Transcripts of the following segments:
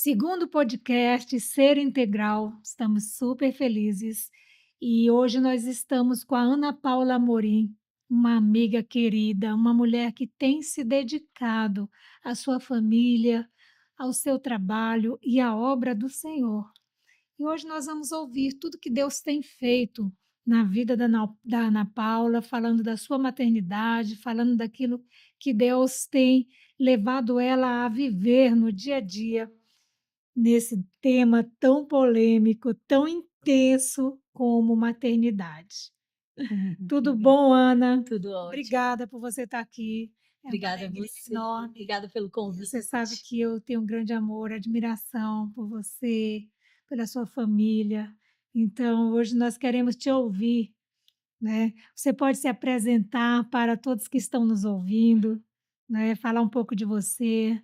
Segundo podcast Ser Integral, estamos super felizes e hoje nós estamos com a Ana Paula Amorim, uma amiga querida, uma mulher que tem se dedicado à sua família, ao seu trabalho e à obra do Senhor. E hoje nós vamos ouvir tudo que Deus tem feito na vida da Ana Paula, falando da sua maternidade, falando daquilo que Deus tem levado ela a viver no dia a dia nesse tema tão polêmico, tão intenso como maternidade. Tudo bom, Ana? Tudo ótimo. Obrigada por você estar aqui. É uma Obrigada a alegria você. enorme. Obrigada pelo Você sabe convite. que eu tenho um grande amor, admiração por você, pela sua família. Então, hoje nós queremos te ouvir, né? Você pode se apresentar para todos que estão nos ouvindo, né? Falar um pouco de você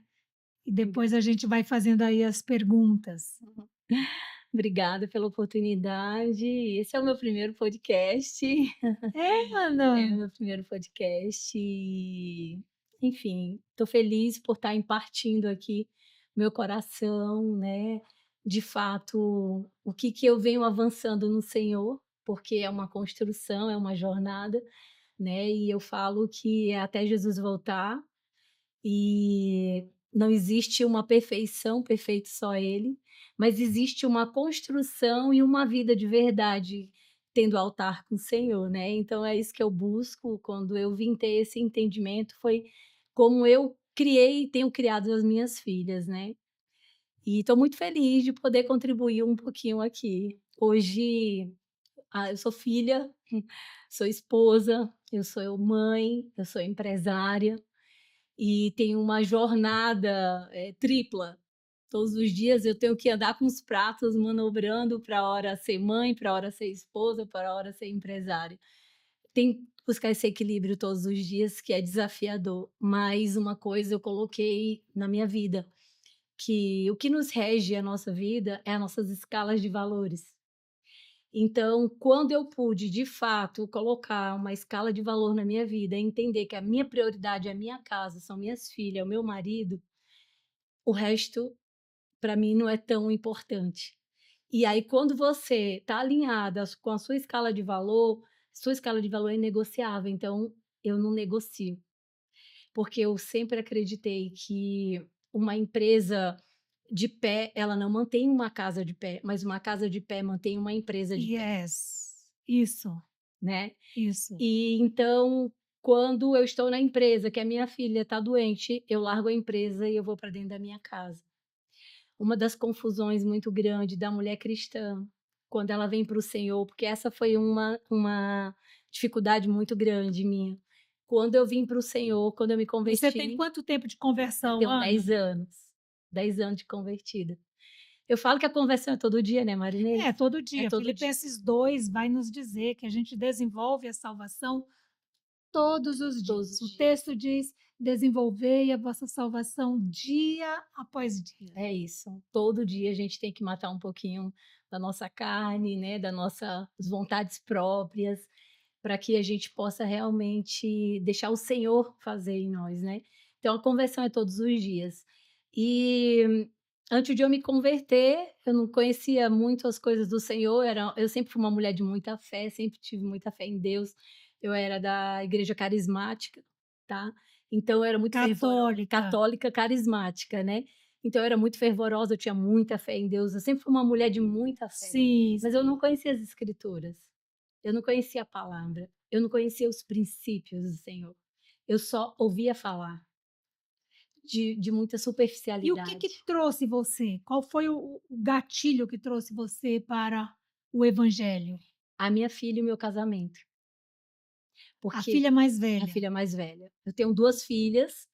e depois Obrigada. a gente vai fazendo aí as perguntas. Obrigada pela oportunidade. Esse é o meu primeiro podcast. É, É o Ana. meu primeiro podcast e, enfim, estou feliz por estar impartindo aqui meu coração, né, de fato, o que eu venho avançando no Senhor, porque é uma construção, é uma jornada, né, e eu falo que é até Jesus voltar. E não existe uma perfeição, perfeito só Ele, mas existe uma construção e uma vida de verdade tendo altar com o Senhor, né. Então é isso que eu busco, quando eu vim ter esse entendimento, foi como eu criei e tenho criado as minhas filhas, né. E estou muito feliz de poder contribuir um pouquinho aqui. Hoje, eu sou filha, sou esposa, eu sou mãe, eu sou empresária. E tem uma jornada, tripla. Todos os dias eu tenho que andar com os pratos manobrando para a hora ser mãe, para a hora ser esposa, para a hora ser empresária. Tem que buscar esse equilíbrio todos os dias que é desafiador, mas uma coisa eu coloquei na minha vida, que o que nos rege a nossa vida é as nossas escalas de valores. Então, quando eu pude, de fato, colocar uma escala de valor na minha vida, entender que a minha prioridade é a minha casa, são minhas filhas, é o meu marido, o resto, para mim, não é tão importante. E aí, quando você está alinhada com a sua escala de valor é negociável, então eu não negocio. Porque eu sempre acreditei que uma empresa de pé, ela não mantém uma casa de pé, mas uma casa de pé mantém uma empresa de pé, Yes, isso, né. isso. E então, quando eu estou na empresa, que a minha filha está doente, eu largo a empresa e eu vou para dentro da minha casa. Uma das confusões muito grande da mulher cristã, quando ela vem para o Senhor, porque essa foi uma dificuldade muito grande minha. Quando eu vim para o Senhor, quando eu me Você tem converti, quanto tempo de eu conversão, tenho Ana? 10 anos, 10 anos de convertida. Eu falo que a conversão é todo dia, né, Marinês? É, todo É dia. todo dia, Filipenses 2 vai nos dizer que a gente desenvolve a salvação todos os todos dias. os O dias. texto diz: "Desenvolvei a vossa salvação dia após dia". É isso. Todo dia a gente tem que matar um pouquinho da nossa carne, né, das nossas vontades próprias, para que a gente possa realmente deixar o Senhor fazer em nós, né. Então a conversão é todos os dias. E antes de eu me converter, eu não conhecia muito as coisas do Senhor, eu sempre fui uma mulher de muita fé, sempre tive muita fé em Deus. Eu era da igreja carismática, tá. Então eu era muito Católica. católica carismática, né. Então eu era muito fervorosa, eu tinha muita fé em Deus, eu sempre fui uma mulher de muita fé, Sim, mas eu não sim. conhecia as escrituras, eu não conhecia a palavra, eu não conhecia os princípios do Senhor, eu só ouvia falar, de muita E o que superficialidade. trouxe você? Qual foi o gatilho que trouxe você para o evangelho? A minha filha e o meu casamento, A porque filha mais a velha. filha mais velha. Eu tenho 2 filhas,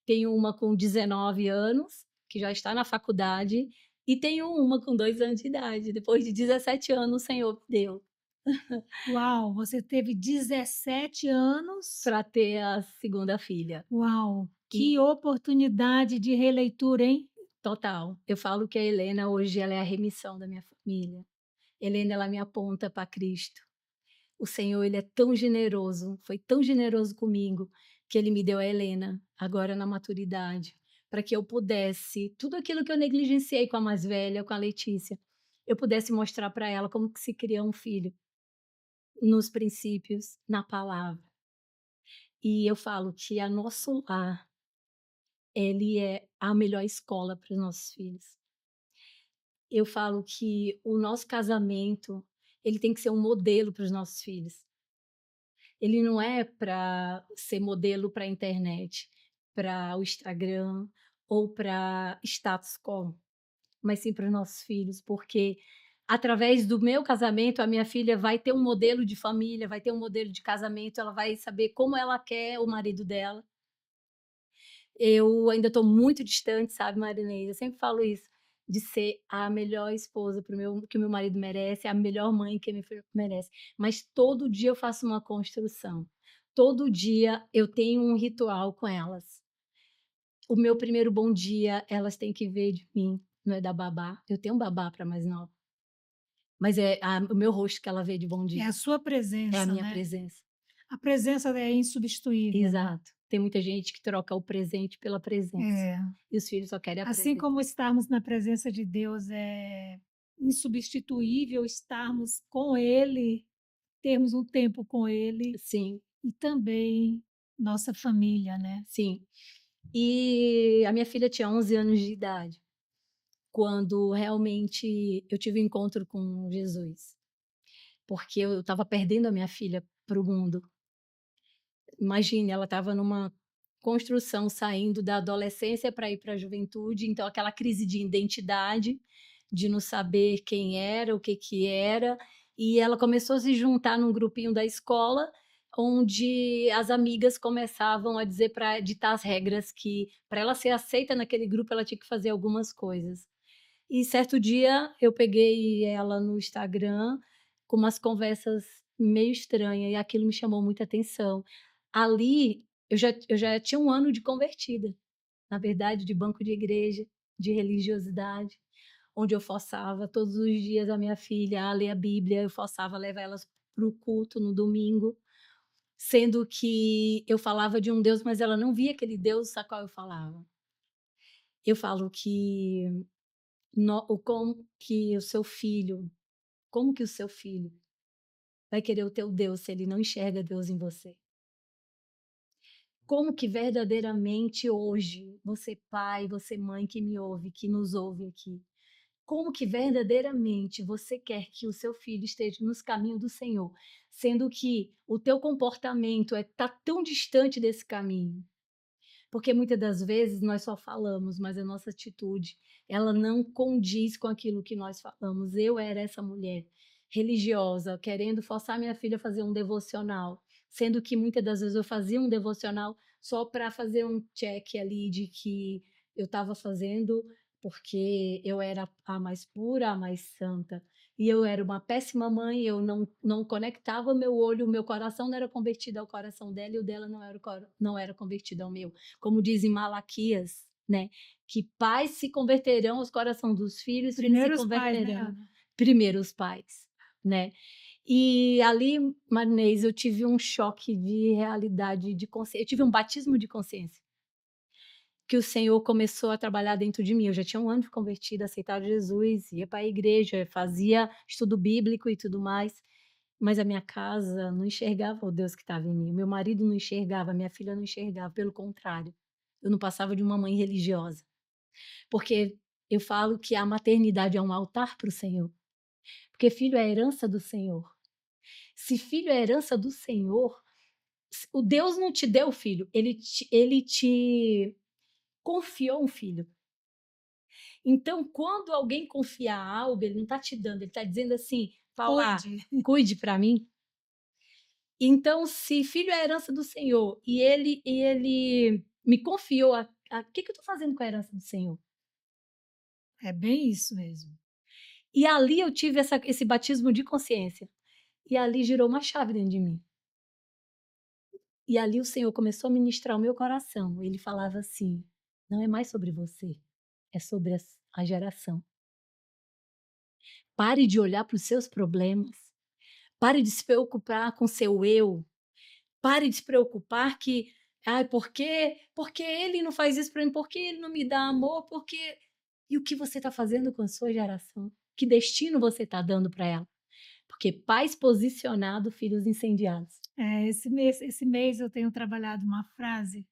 tenho uma com 19 anos, que já está na faculdade, e tenho uma com 2 anos de idade, depois de 17 anos o Senhor me deu. Uau, você teve 17 anos. Para ter a segunda filha. Uau, que E oportunidade de releitura, hein? total, eu falo que a Helena hoje ela é a remissão da minha família. Helena, ela me aponta para Cristo. O Senhor, ele é tão generoso, foi tão generoso comigo, que ele me deu a Helena, agora na maturidade, para que eu pudesse tudo aquilo que eu negligenciei com a mais velha, com a Letícia, eu pudesse mostrar para ela como que se cria um filho, nos princípios, na palavra. E eu falo que a nosso lar, ele é a melhor escola para os nossos filhos. Eu falo que o nosso casamento, ele tem que ser um modelo para os nossos filhos. Ele não é para ser modelo para a internet, para o Instagram ou para status quo, mas sim para os nossos filhos, porque através do meu casamento, a minha filha vai ter um modelo de família, vai ter um modelo de casamento, ela vai saber como ela quer o marido dela. Eu ainda estou muito distante, sabe, Marinês, eu sempre falo isso, de ser a melhor esposa para o meu que o meu marido merece, a melhor mãe que a minha filha merece, mas todo dia eu faço uma construção, todo dia eu tenho um ritual com elas. O meu primeiro bom dia, elas têm que ver de mim, não é da babá, eu tenho um babá para mais nova, mas é o meu rosto que ela vê de bom É dia, a sua é a presença, minha né. presença. A presença é insubstituível, né. Exato. Tem muita gente que troca o presente pela presença, É. e os filhos só querem a Assim presença. como estarmos na presença de Deus é insubstituível, estarmos com Ele, termos um tempo com Ele Sim, e também nossa família, né. sim. E a minha filha tinha 11 anos de idade, quando realmente eu tive um encontro com Jesus, porque eu estava perdendo a minha filha para o mundo. Imagine, ela estava numa construção, saindo da adolescência para ir para a juventude, então aquela crise de identidade, de não saber quem era, o que que era, e ela começou a se juntar num grupinho da escola, onde as amigas começavam a dizer para ditar as regras que, para ela ser aceita naquele grupo, ela tinha que fazer algumas coisas. E certo dia eu peguei ela no Instagram com umas conversas meio estranha e aquilo me chamou muita atenção. Ali eu já tinha 1 ano de convertida, na verdade, de banco de igreja, de religiosidade, onde eu forçava todos os dias a minha filha a ler a Bíblia, eu forçava a levar elas para o culto no domingo, sendo que eu falava de um Deus, mas ela não via aquele Deus a qual eu falava. Eu falo que o como que o seu filho vai querer o teu Deus se ele não enxerga Deus em você? Como que verdadeiramente hoje, você pai, você mãe que me ouve, que nos ouve aqui, como que verdadeiramente você quer que o seu filho esteja nos caminhos do Senhor, sendo que o teu comportamento tá tão distante desse caminho? Porque muitas das vezes nós só falamos, mas a nossa atitude, ela não condiz com aquilo que nós falamos. Eu era essa mulher religiosa, querendo forçar minha filha a fazer um devocional, sendo que muitas das vezes eu fazia um devocional só para fazer um check ali de que eu estava fazendo porque eu era a mais pura, a mais santa. E eu era uma péssima mãe, eu não conectava meu olho, o meu coração não era convertido ao coração dela e o dela não era convertido ao meu. Como diz em Malaquias, né, que pais se converterão aos coração dos filhos, filhos se Primeiro os pais, né, converterão. Ana? Primeiro os pais, né. E ali, Marinês, eu tive um choque de realidade, de consciência, eu tive um batismo de consciência, que o Senhor começou a trabalhar dentro de mim. Eu já tinha 1 ano de convertida, aceitado Jesus, ia para a igreja, fazia estudo bíblico e tudo mais, mas a minha casa não enxergava o Deus que estava em mim, o meu marido não enxergava, minha filha não enxergava, pelo contrário, eu não passava de uma mãe religiosa, porque eu falo que a maternidade é um altar para o Senhor, porque filho é herança do Senhor. Se filho é herança do Senhor, o Deus não te deu filho, ele te confiou um filho. Então, quando alguém confia algo, ele não está te dando, ele está dizendo assim: "Paula, Cuide. cuide para mim". Então, se filho é a herança do Senhor e ele me confiou a que que eu estou fazendo com a herança do Senhor? É bem isso mesmo. E ali eu tive esse batismo de consciência, e ali girou uma chave dentro de mim. E ali o Senhor começou a ministrar o meu coração, ele falava assim: "Não é mais sobre você, é sobre a geração. Pare de olhar para os seus problemas, pare de se preocupar com seu eu, pare de se preocupar que, Ai, por que ele não faz isso para mim? Por que ele não me dá amor? Por que... E o que você está fazendo com a sua geração? Que destino você está dando para ela? Porque pais posicionados, filhos incendiados. Esse mês eu tenho trabalhado uma frase,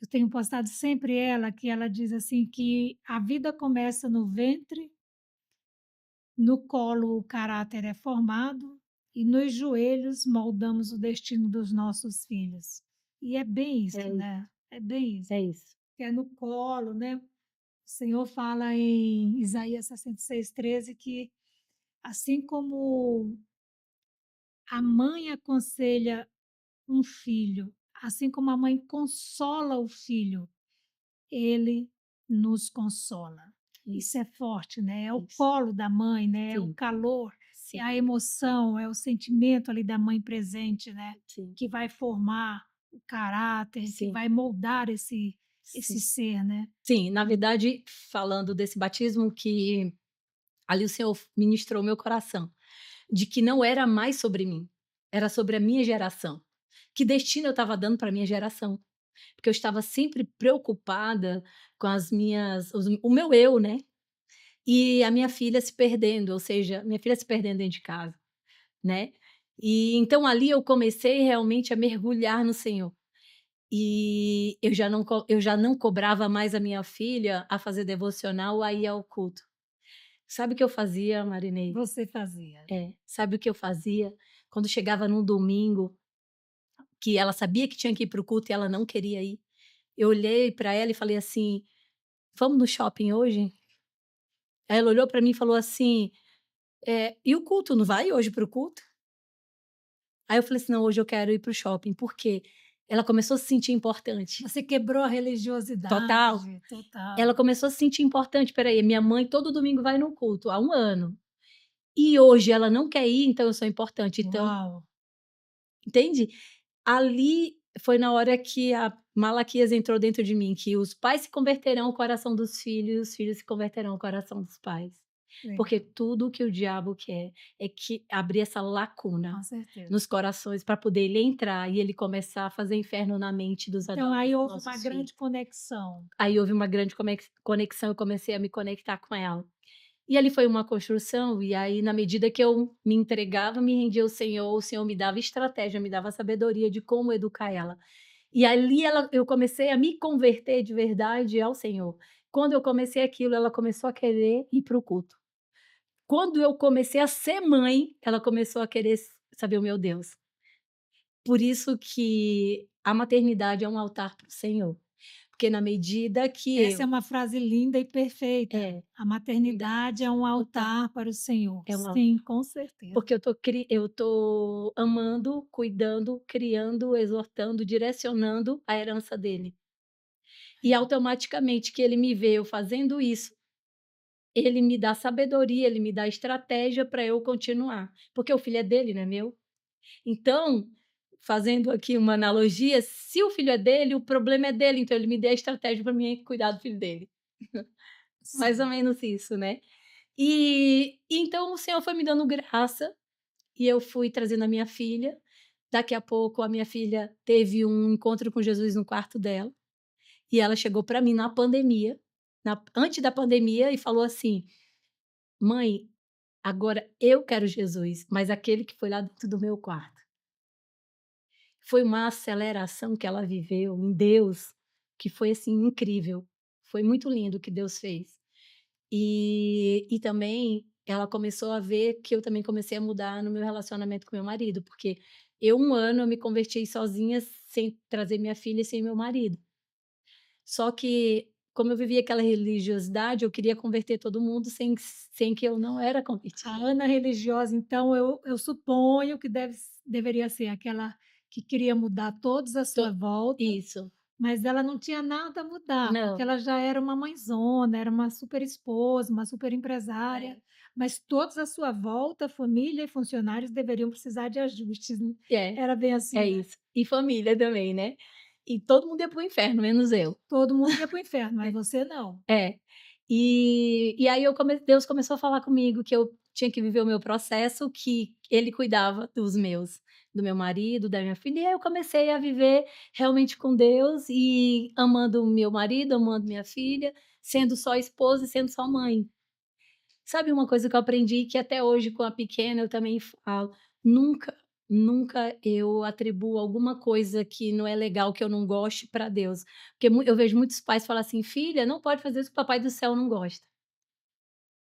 eu tenho postado sempre ela, que ela diz assim que a vida começa no ventre, no colo o caráter é formado e nos joelhos moldamos o destino dos nossos filhos. E é bem É isso, isso, né? É bem isso. é isso. Que é no colo, né? O Senhor fala em Isaías 66:13 que assim como a mãe aconselha um filho, assim como a mãe consola o filho, ele nos consola. Isso Isso, é forte, né? É o isso. colo da mãe, né? É o Sim, calor, é sim, a emoção, é o sentimento ali da mãe presente, né? sim, Que vai formar o caráter, que sim, vai moldar esse sim. ser, né? Sim, na verdade, falando desse batismo que ali o Senhor ministrou meu coração, de que não era mais sobre mim, era sobre a minha geração. Que destino eu estava dando para a minha geração? Porque eu estava sempre preocupada com as minhas o meu eu, né, e a minha filha se perdendo, ou seja, minha filha se perdendo dentro de casa, né. E então ali eu comecei realmente a mergulhar no Senhor. E eu já não cobrava mais a minha filha a fazer devocional, a ir ao culto. Sabe o que eu fazia, Marinê? Você fazia. Sabe o que eu fazia? Quando chegava num domingo, que ela sabia que tinha que ir para o culto e ela não queria ir, eu olhei para ela e falei assim: "Vamos no shopping hoje?" Aí ela olhou para mim e falou assim: "E o culto, não vai hoje para o culto?" Aí eu falei assim: "Não, hoje eu quero ir para o shopping." Por quê? Ela começou a se sentir importante. Você quebrou a Total. religiosidade, Ela total. começou a se sentir importante. "Espera aí, minha mãe todo domingo vai no culto há 1 ano, e hoje ela não quer ir, então eu sou importante." Então, Uau! entende? Ali foi na hora que a Malaquias entrou dentro de mim, que os pais se converterão ao coração dos filhos, e os filhos se converterão ao coração dos pais. Porque Legal, tudo o que o diabo quer é que abrir essa lacuna com certeza. nos corações para poder ele entrar e ele começar a fazer inferno na mente dos Então aí houve uma nossos filhos. grande conexão. Aí houve uma grande conexão, eu comecei a me conectar com ela. E ali foi uma construção, e aí na medida que eu me entregava, me rendia ao Senhor, o Senhor me dava estratégia, me dava sabedoria de como educar ela. E ali eu comecei a me converter de verdade ao Senhor. Quando eu comecei aquilo, ela começou a querer ir para o culto. Quando eu comecei a ser mãe, ela começou a querer saber o meu Deus. Por isso que a maternidade é um altar para o Senhor, porque na medida que Essa é uma frase linda e perfeita. é, A maternidade é um altar, altar para o Senhor. é um Sim, com certeza. porque eu tô amando, cuidando, criando, exortando, direcionando a herança dele. E automaticamente que ele me vê eu fazendo isso, ele me dá sabedoria, ele me dá estratégia para eu continuar, porque o filho é dele, não é meu. Então, fazendo aqui uma analogia, se o filho é dele, o problema é dele, então ele me deu a estratégia para mim cuidar do filho dele. Mais ou Sim. menos isso, né. E então o Senhor foi me dando graça, e eu fui trazendo a minha filha. Daqui a pouco a minha filha teve um encontro com Jesus no quarto dela, e ela chegou para mim na pandemia, antes da pandemia, e falou assim: "Mãe, agora eu quero Jesus, mas aquele que foi lá dentro do meu quarto." Foi uma aceleração que ela viveu em Deus, que foi, assim, incrível. Foi muito lindo o que Deus fez. E também ela começou a ver que eu também comecei a mudar no meu relacionamento com meu marido, porque 1 ano eu me converti sozinha, sem trazer minha filha e sem meu marido. Só que, como eu vivia aquela religiosidade, eu queria converter todo mundo sem que eu não era A convertida. Ana religiosa, então, eu suponho que deveria ser aquela que queria mudar todos à To sua volta, Isso. mas ela não tinha nada a mudar, porque Não. ela já era uma mãezona, era uma super esposa, uma super empresária, É. mas todos à sua volta, família e funcionários deveriam precisar de ajustes, né. É, Era bem assim, é né. isso. E família também, né. E todo mundo ia para o inferno, menos eu. Todo mundo ia para o inferno, mas você não. É. E aí Deus começou a falar comigo que eu tinha que viver o meu processo, que ele cuidava dos meus, do meu marido, da minha filha, e aí eu comecei a viver realmente com Deus e amando o meu marido, amando minha filha, sendo só esposa e sendo só mãe. Sabe uma coisa que eu aprendi que até hoje com a pequena eu também falo, nunca, nunca eu atribuo alguma coisa que não é legal, que eu não goste para Deus, porque eu vejo muitos pais falar assim: "Filha, não pode fazer isso que o papai do céu não gosta".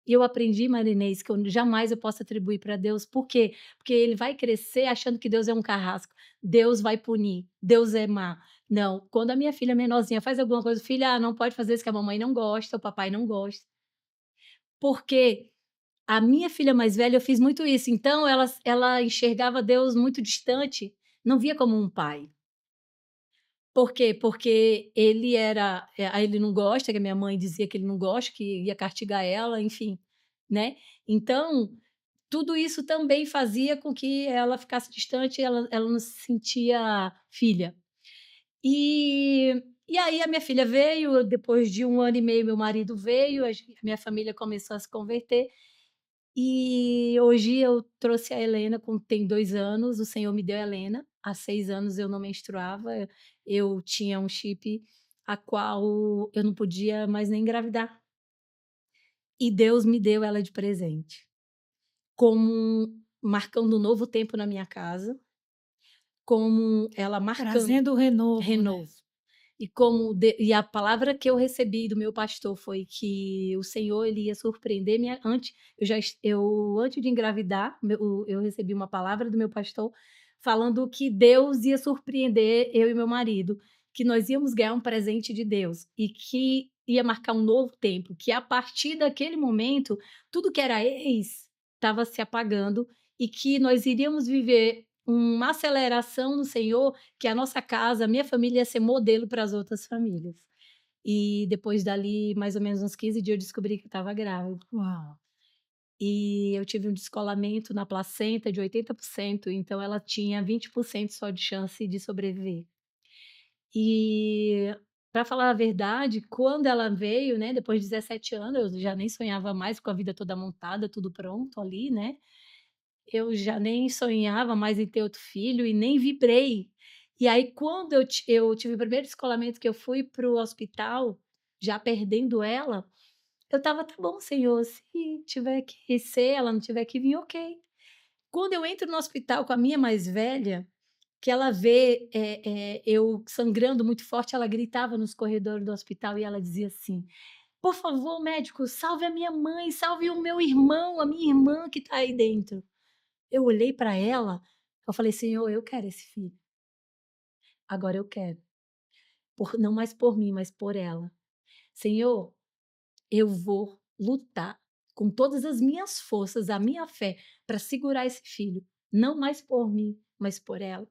E eu aprendi, Marinês, que eu jamais eu posso atribuir para Deus, por quê? Porque ele vai crescer achando que Deus é um carrasco, Deus vai punir, Deus é má. Não, quando a minha filha menorzinha faz alguma coisa: "Filha, não pode fazer isso que a mamãe não gosta, o papai não gosta". Porque a minha filha mais velha, eu fiz muito isso, então ela enxergava Deus muito distante, não via como um pai. Por quê? Porque ele era aí ele não gosta, que a minha mãe dizia que ele não gosta, que ia castigar ela, enfim, né. Então, tudo isso também fazia com que ela ficasse distante, ela não se sentia filha. E aí a minha filha veio, depois de 1 ano e meio meu marido veio, a minha família começou a se converter, e hoje eu trouxe a Helena tem 2 anos, o Senhor me deu a Helena, há 6 anos eu não menstruava, eu tinha um chip a qual eu não podia mais nem engravidar, e Deus me deu ela de presente, como marcando um novo tempo na minha casa, como ela marcando Trazendo o renovo, né. renovo. E a palavra que eu recebi do meu pastor foi que o Senhor ele ia surpreender minha antes eu já es eu antes de engravidar, eu recebi uma palavra do meu pastor falando que Deus ia surpreender eu e meu marido, que nós íamos ganhar um presente de Deus e que ia marcar um novo tempo, que a partir daquele momento, tudo que era ex estava se apagando e que nós iríamos viver uma aceleração no Senhor, que a nossa casa, a minha família ia ser modelo para as outras famílias. E depois dali, mais ou menos uns 15 dias, eu descobri que eu estava grávida. Uau! E eu tive um descolamento na placenta de 80%, então ela tinha 20% só de chance de sobreviver. E, para falar a verdade, quando ela veio, né, depois de 17 anos, eu já nem sonhava mais com a vida toda montada, tudo pronto ali, né. Eu já nem sonhava mais em ter outro filho e nem vibrei. E aí quando eu tive o primeiro descolamento que eu fui para o hospital, já perdendo ela, eu estava: "Tá bom Senhor, se tiver que ser, ela não tiver que vir, ok". Quando eu entro no hospital com a minha mais velha, que ela vê, eu sangrando muito forte, ela gritava nos corredores do hospital e ela dizia assim: "Por favor médico, salve a minha mãe, salve o meu irmão, a minha irmã que está aí dentro". Eu olhei para ela, eu falei: "Senhor, eu quero esse filho, agora eu quero, não mais por mim, mas por ela. Senhor, eu vou lutar com todas as minhas forças, a minha fé, para segurar esse filho, não mais por mim, mas por ela".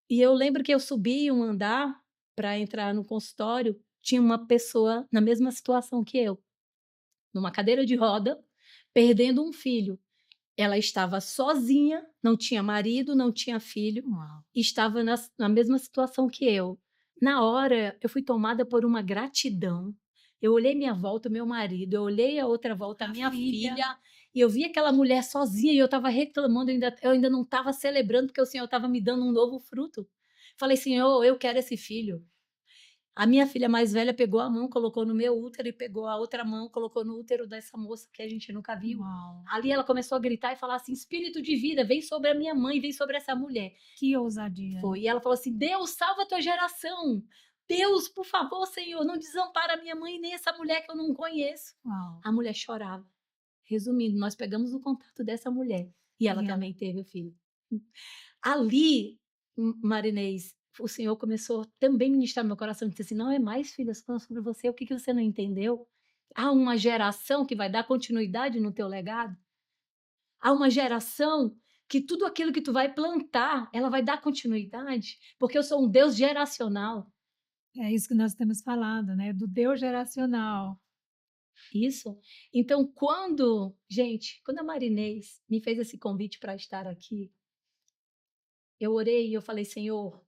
E eu lembro que eu subi um andar para entrar no consultório, tinha uma pessoa na mesma situação que eu, numa cadeira de roda, perdendo um filho. Ela estava sozinha, não tinha marido, não tinha filho, Uau! e estava na mesma situação que eu. Na hora, eu fui tomada por uma gratidão. Eu olhei minha volta, o meu marido, eu olhei a outra volta, a A minha filha. filha, e eu vi aquela mulher sozinha e eu estava reclamando, eu ainda não estava celebrando, porque o Senhor estava me dando um novo fruto. Falei: "Senhor, eu quero esse filho". A minha filha mais velha pegou a mão, colocou no meu útero e pegou a outra mão, colocou no útero dessa moça que a gente nunca viu. Uau! Ali ela começou a gritar e falar assim: "Espírito de vida, vem sobre a minha mãe, vem sobre essa mulher". Que ousadia, Foi, hein? e ela falou assim: "Deus, salva a tua geração. Deus, por favor, Senhor, não desampara a minha mãe nem essa mulher que eu não conheço". Uau! A mulher chorava. Resumindo, nós pegamos o contato dessa mulher e ela E ela também teve o filho. Ali, Marinês, o Senhor começou também a ministrar no meu coração, disse assim: "Não é mais, filha, falando sobre você, o que que você não entendeu? Há uma geração que vai dar continuidade no teu legado. Há uma geração que tudo aquilo que tu vai plantar, ela vai dar continuidade, porque eu sou um Deus geracional". é isso que nós temos falado, né, do Deus geracional. Isso. Então quando a Marinês me fez esse convite para estar aqui, eu orei e eu falei: "Senhor,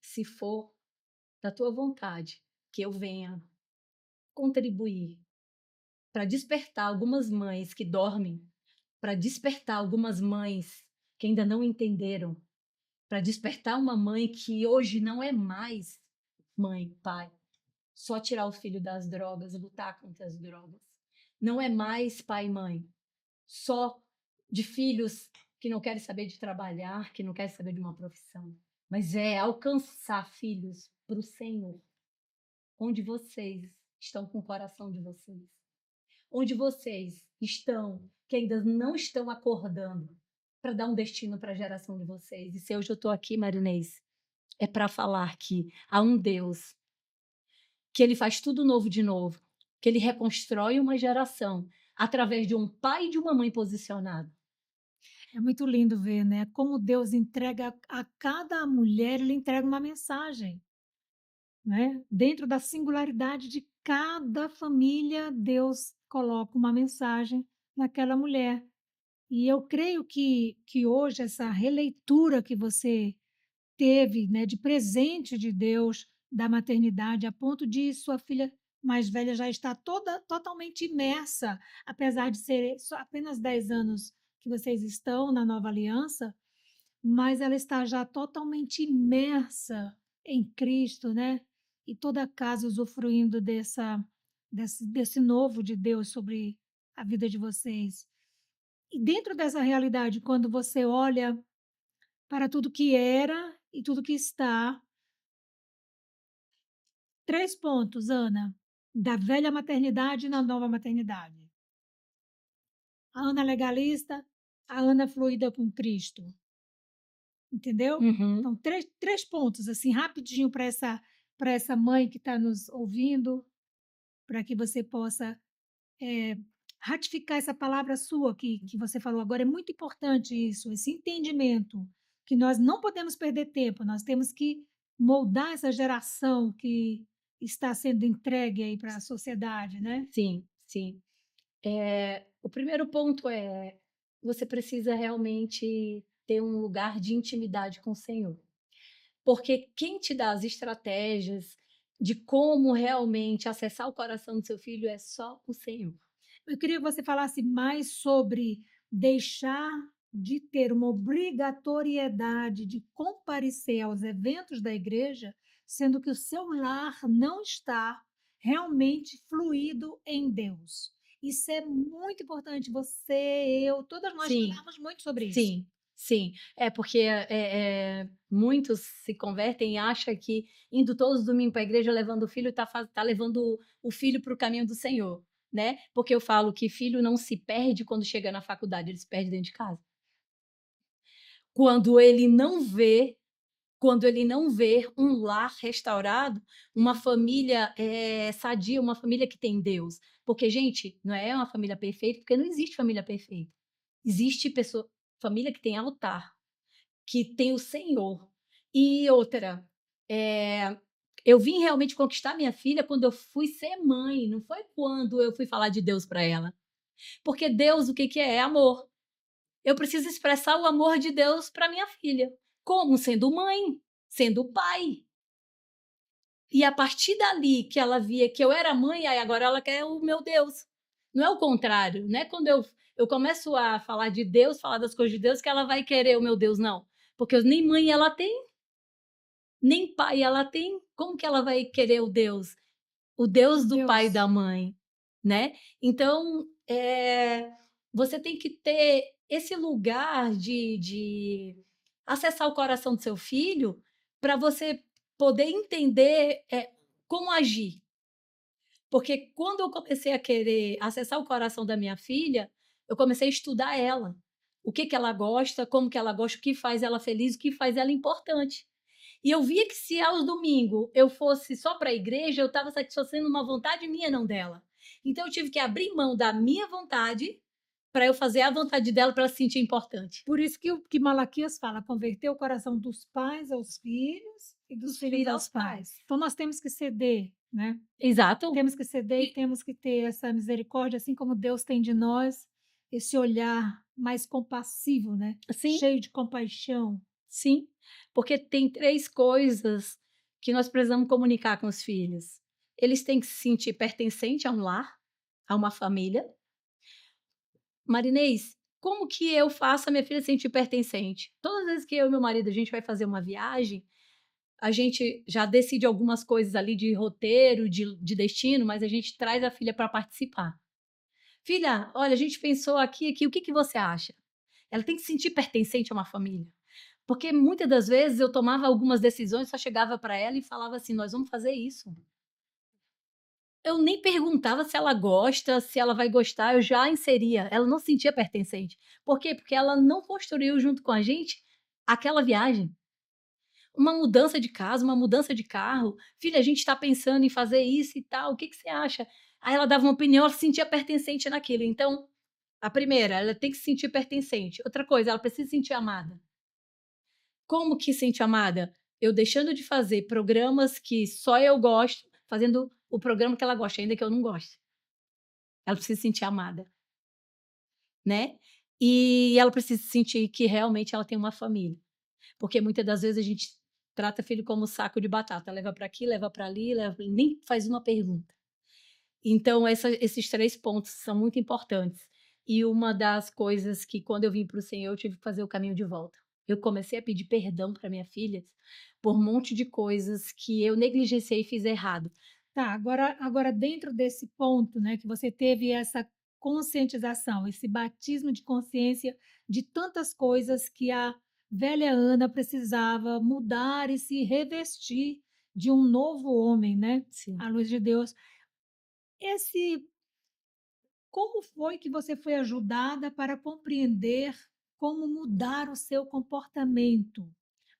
se for da tua vontade, que eu venha contribuir, para despertar algumas mães que dormem, para despertar algumas mães que ainda não entenderam, para despertar uma mãe que hoje não é mais mãe, pai, só tirar o filho das drogas, lutar contra as drogas. Não é mais pai e mãe, só de filhos que não querem saber de trabalhar, que não querem saber de uma profissão, mas é alcançar filhos para o Senhor, onde vocês estão com o coração de vocês, onde vocês estão, que ainda não estão acordando para dar um destino para a geração de vocês. E se hoje eu estou aqui, Marinês, é para falar que há um Deus, que ele faz tudo novo de novo, que ele reconstrói uma geração através de um pai e de uma mãe posicionado. É muito lindo ver, né, como Deus entrega a cada mulher, ele entrega uma mensagem, né. Dentro da singularidade de cada família, Deus coloca uma mensagem naquela mulher. E eu creio que hoje essa releitura que você teve, né, de presente de Deus, da maternidade, a ponto de sua filha mais velha já estar totalmente imersa, apesar de ser só apenas 10 anos que vocês estão na nova aliança, mas ela está já totalmente imersa em Cristo, né, e toda a casa usufruindo desse novo de Deus sobre a vida de vocês. E dentro dessa realidade, quando você olha para tudo que era e tudo que está, 3 pontos, Ana, da velha maternidade na nova maternidade. A Ana legalista, a Ana fluida com Cristo, entendeu? Uhum. Então, três pontos, assim, rapidinho para essa mãe que está nos ouvindo, para que você possa eh, ratificar essa palavra sua que você falou agora. É muito importante isso, esse entendimento, que nós não podemos perder tempo, nós temos que moldar essa geração que está sendo entregue aí para a sociedade, né? Sim, sim. O primeiro ponto é, você precisa realmente ter um lugar de intimidade com o Senhor. Porque quem te dá as estratégias de como realmente acessar o coração do seu filho é só o Senhor. Eu queria que você falasse mais sobre deixar de ter uma obrigatoriedade de comparecer aos eventos da igreja, sendo que o seu lar não está realmente fluído em Deus. Isso é muito importante. Você, eu, todas nós Sim, falamos muito sobre isso. sim, sim. É porque muitos se convertem e acham que indo todos os domingos para a igreja levando o filho, tá levando o filho para o caminho do Senhor, né? Porque eu falo que filho não se perde quando chega na faculdade, ele se perde dentro de casa. Quando ele não vê Quando ele não vê um lar restaurado, uma família, sadia, uma família que tem Deus. Porque, gente, não é uma família perfeita, porque não existe família perfeita. Existe família que tem altar, que tem o Senhor. E outra, eh, eu vim realmente conquistar minha filha quando eu fui ser mãe, não foi quando eu fui falar de Deus para ela. Porque Deus, o que que é? É amor. Eu preciso expressar o amor de Deus para minha filha. Como? Sendo mãe, sendo pai. E a partir dali que ela via que eu era mãe, aí agora ela quer o meu Deus. Não é o contrário, não é quando eu começo a falar de Deus, falar das coisas de Deus, que ela vai querer o meu Deus, não. Porque nem mãe ela tem, nem pai ela tem. Como que ela vai querer o Deus? O Deus do pai e Deus, da mãe, né? Então, você tem que ter esse lugar de acessar o coração do seu filho para você poder entender como agir. Porque quando eu comecei a querer acessar o coração da minha filha, eu comecei a estudar ela. O que que ela gosta, como que ela gosta, o que faz ela feliz, o que faz ela importante. E eu via que se aos domingos eu fosse só para a igreja, eu estava satisfazendo uma vontade minha, não dela. Então eu tive que abrir mão da minha vontade para eu fazer a vontade dela para ela se sentir importante. por isso que Malaquias fala, converter o coração dos pais aos filhos e dos Dos filhos filhos aos aos pais. pais. Então nós temos que ceder, né? Exato. Temos que ceder e E temos que ter essa misericórdia, assim como Deus tem de nós, esse olhar mais compassivo, né? sim, Cheio de compaixão. sim, porque tem 3 coisas que nós precisamos comunicar com os filhos. Eles têm que se sentir pertencente a um lar, a uma família. Marinês, como que eu faço a minha filha se sentir pertencente? Todas as vezes que eu e meu marido a gente vai fazer uma viagem, a gente já decide algumas coisas ali de roteiro, de destino, mas a gente traz a filha para participar. Filha, olha, a gente pensou aqui, o que que você acha? Ela tem que se sentir pertencente a uma família. Porque muitas das vezes eu tomava algumas decisões, só chegava para ela e falava assim: nós vamos fazer isso. Eu nem perguntava se ela gosta, se ela vai gostar, eu já inseria. Ela não se sentia pertencente. Por quê? Porque ela não construiu junto com a gente aquela viagem. Uma mudança de casa, uma mudança de carro. Filha, a gente está pensando em fazer isso e tal, o que que você acha? Aí ela dava uma opinião, ela se sentia pertencente naquilo. Então, a primeira, ela tem que se sentir pertencente. Outra coisa, ela precisa se sentir amada. Como que sente amada? Eu deixando de fazer programas que só eu gosto, fazendo o programa que ela gosta, ainda que eu não goste. Ela precisa se sentir amada, né. E ela precisa sentir que realmente ela tem uma família, porque muitas das vezes a gente trata filho como saco de batata, leva para aqui, leva para ali, leva nem faz uma pergunta. Então esses 3 pontos são muito importantes. E uma das coisas que quando eu vim para o Senhor, eu tive que fazer o caminho de volta. Eu comecei a pedir perdão para minha filha, por um monte de coisas que eu negligenciei e fiz errado. Tá, agora dentro desse ponto, né, que você teve essa conscientização, esse batismo de consciência de tantas coisas que a velha Ana precisava mudar e se revestir de um novo homem, né, Sim, à luz de Deus. Esse Como foi que você foi ajudada para compreender como mudar o seu comportamento?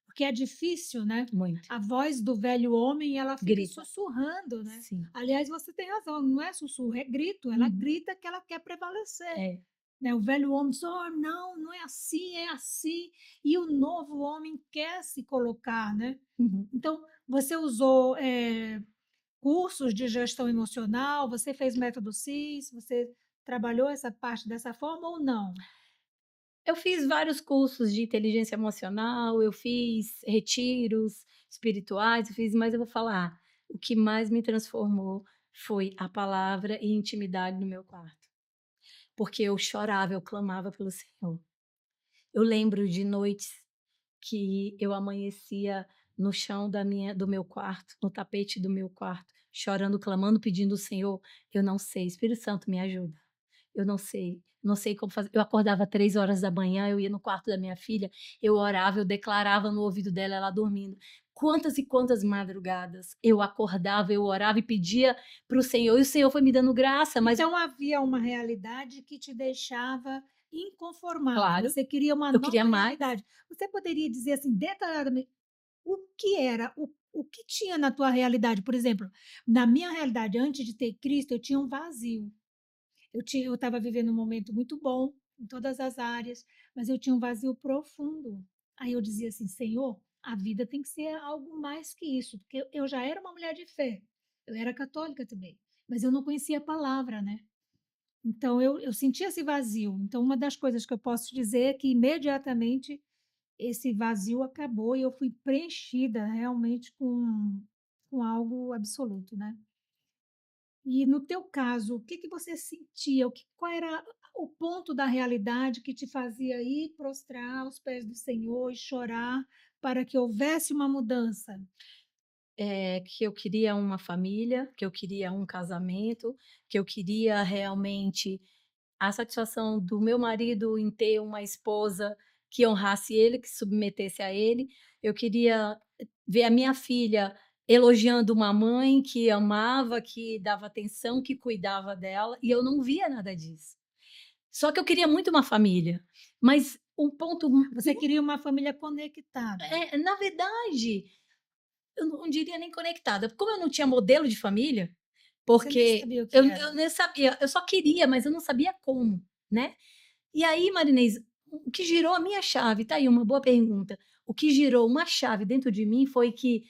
Porque é difícil, né? muito. A voz do velho homem, ela fica Grita. sussurrando, né? Sim. Aliás, você tem razão, não é sussurro, é grito. Ela Uhum. grita que ela quer prevalecer, É. né? O velho homem diz: "Oh, não, não é assim, é assim". E o novo homem quer se colocar, né? Uhum. Então, você usou cursos de gestão emocional, você fez método CIS, você trabalhou essa parte dessa forma ou não? Eu fiz vários cursos de inteligência emocional, eu fiz retiros espirituais, mas eu vou falar, o que mais me transformou foi a palavra e intimidade no meu quarto, porque eu chorava, eu clamava pelo Senhor. Eu lembro de noites que eu amanhecia no chão do meu quarto, no tapete do meu quarto, chorando, clamando, pedindo ao Senhor, eu não sei, Espírito Santo me ajuda. Eu não sei, não sei como fazer. Eu acordava 3 horas da manhã, eu ia no quarto da minha filha, eu orava, eu declarava no ouvido dela, ela dormindo. Quantas e quantas madrugadas eu acordava, eu orava e pedia para o Senhor, e o Senhor foi me dando graça, mas Então havia uma realidade que te deixava inconformada, claro, você queria uma eu queria nova mais. realidade. Você poderia dizer, assim, detalhadamente, o que era, o que tinha na tua realidade? Por exemplo, na minha realidade, antes de ter Cristo, eu tinha um vazio. Eu estava vivendo um momento muito bom em todas as áreas, mas eu tinha um vazio profundo. Aí eu dizia assim: "Senhor, a vida tem que ser algo mais que isso", porque eu já era uma mulher de fé, eu era católica também, mas eu não conhecia a palavra, né. Então eu sentia esse vazio. Então uma das coisas que eu posso te dizer é que imediatamente esse vazio acabou e eu fui preenchida realmente com algo absoluto, né. E no teu caso, o que que você sentia? Qual era o ponto da realidade que te fazia ir prostrar aos pés do Senhor e chorar para que houvesse uma mudança? Que eu queria uma família, que eu queria um casamento, que eu queria realmente a satisfação do meu marido em ter uma esposa que honrasse ele, que submetesse a ele. Eu queria ver a minha filha elogiando uma mãe que amava, que dava atenção, que cuidava dela, e eu não via nada disso. Só que eu queria muito uma família, mas um ponto Você queria uma família conectada. na verdade, eu não diria nem conectada, como eu não tinha modelo de família, Você nem porque sabia o que eu era. nem sabia, eu só queria, mas eu não sabia como, né. E aí, Marinês, o que girou a minha chave, tá aí uma boa pergunta, o que girou uma chave dentro de mim foi que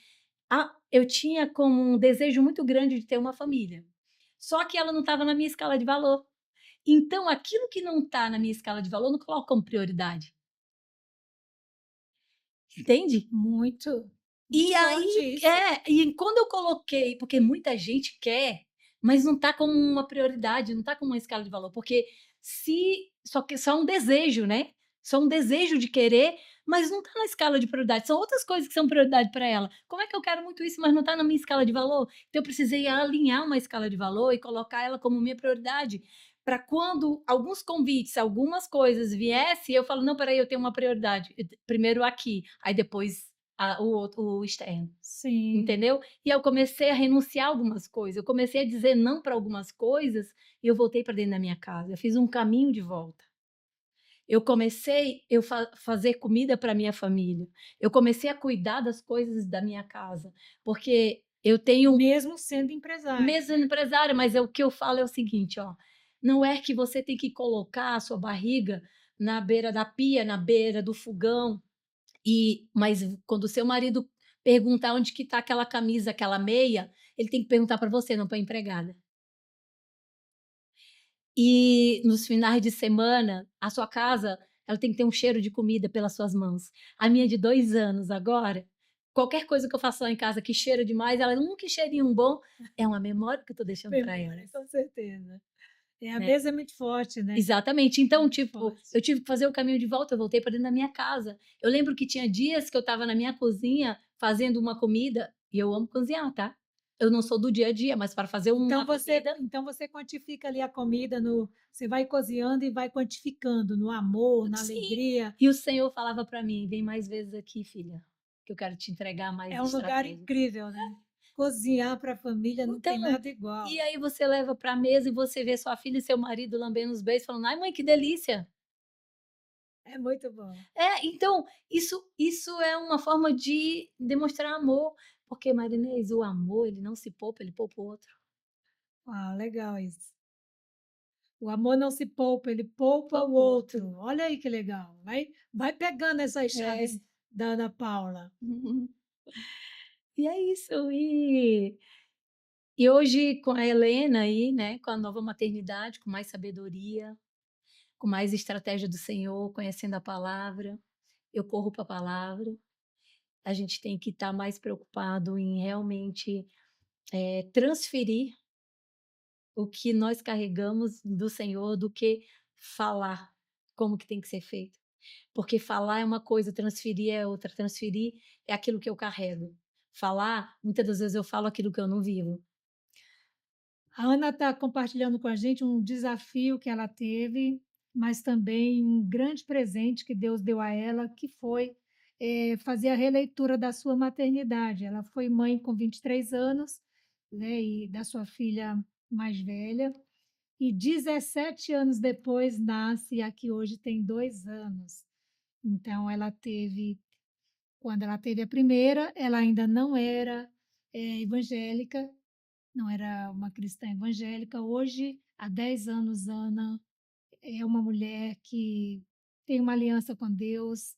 eu tinha como um desejo muito grande de ter uma família, só que ela não estava na minha escala de valor. Então aquilo que não está na minha escala de valor, eu não coloco como prioridade, entende? Muito, E muito forte aí isso. e quando eu coloquei porque muita gente quer, mas não está como uma prioridade, não está como uma escala de valor, porque se só que só um desejo, né, só um desejo de querer, mas não está na escala de prioridade, são outras coisas que são prioridade para ela. Como é que eu quero muito isso, mas não está na minha escala de valor? Então eu precisei alinhar uma escala de valor e colocar ela como minha prioridade, para quando alguns convites, algumas coisas viessem, eu falo: "Não, espera aí, eu tenho uma prioridade, primeiro aqui, aí depois o externo", Sim. entendeu? E eu comecei a renunciar a algumas coisas, eu comecei a dizer não para algumas coisas, e eu voltei para dentro da minha casa, eu fiz um caminho de volta. Eu comecei eu fazer comida para minha família, eu comecei a cuidar das coisas da minha casa, porque eu tenho Mesmo sendo empresária, mesmo né. sendo empresária, mas o que eu falo é o seguinte, ó, não é que você tem que colocar a sua barriga na beira da pia, na beira do fogão, mas quando o seu marido perguntar onde que está aquela camisa, aquela meia, ele tem que perguntar para você, não para a empregada. E nos finais de semana, a sua casa, ela tem que ter um cheiro de comida pelas suas mãos. A minha de 2 anos agora, qualquer coisa que eu faço lá em casa que cheira demais, ela: que cheirinho bom", é uma memória que eu estou deixando para Memória, elas, com certeza. É, a né. mesa é muito forte, né, Exatamente. Então, muito tipo, forte. eu tive que fazer o caminho de volta, eu voltei para dentro da minha casa. Eu lembro que tinha dias que eu estava na minha cozinha fazendo uma comida, e eu amo cozinhar, tá. Eu não sou do dia a dia, mas para fazer uma comida, Então você quantifica ali a comida no você vai cozinhando e vai quantificando no amor, na sim. alegria. E o Senhor falava para mim: "Vem mais vezes aqui, filha, que eu quero te entregar mais É um lugar estratégias". incrível, né. Cozinhar para a família não tem Então, nada igual. e aí você leva para a mesa e você vê sua filha e seu marido lambendo os beijos, falando: "Ai, mãe, que delícia". É muito bom. É, então, isso é uma forma de demonstrar amor, porque, Marinês, o amor, ele não se poupa, ele poupa o outro. Ah, legal isso. O amor não se poupa, ele poupa o Poupa o outro. outro. Olha aí que legal. Vai pegando essas É. chaves da Ana Paula. Uhum. E é isso. E hoje com a Helena aí, né, com a nova maternidade, com mais sabedoria, com mais estratégia do Senhor, conhecendo a palavra, eu corro para a palavra. A gente tem que estar mais preocupado em realmente, transferir o que nós carregamos do Senhor do que falar como que tem que ser feito. Porque falar é uma coisa, transferir é outra. Transferir é aquilo que eu carrego. Falar, muitas das vezes eu falo aquilo que eu não vivo. A Ana está compartilhando com a gente um desafio que ela teve, mas também um grande presente que Deus deu a ela, que foi fazer a releitura da sua maternidade. Ela foi mãe com 23 anos, né, e da sua filha mais velha, e 17 anos depois nasce a que hoje tem 2 anos. Então, quando ela teve a primeira, ela ainda não era evangélica, não era uma cristã evangélica. Hoje, há 10 anos, Ana é uma mulher que tem uma aliança com Deus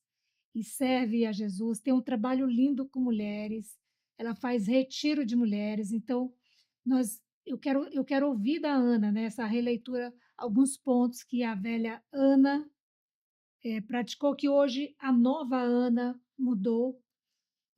e serve a Jesus, tem um trabalho lindo com mulheres, ela faz retiro de mulheres. Então, eu quero ouvir da Ana, né, essa releitura, alguns pontos que a velha Ana praticou, que hoje a nova Ana mudou,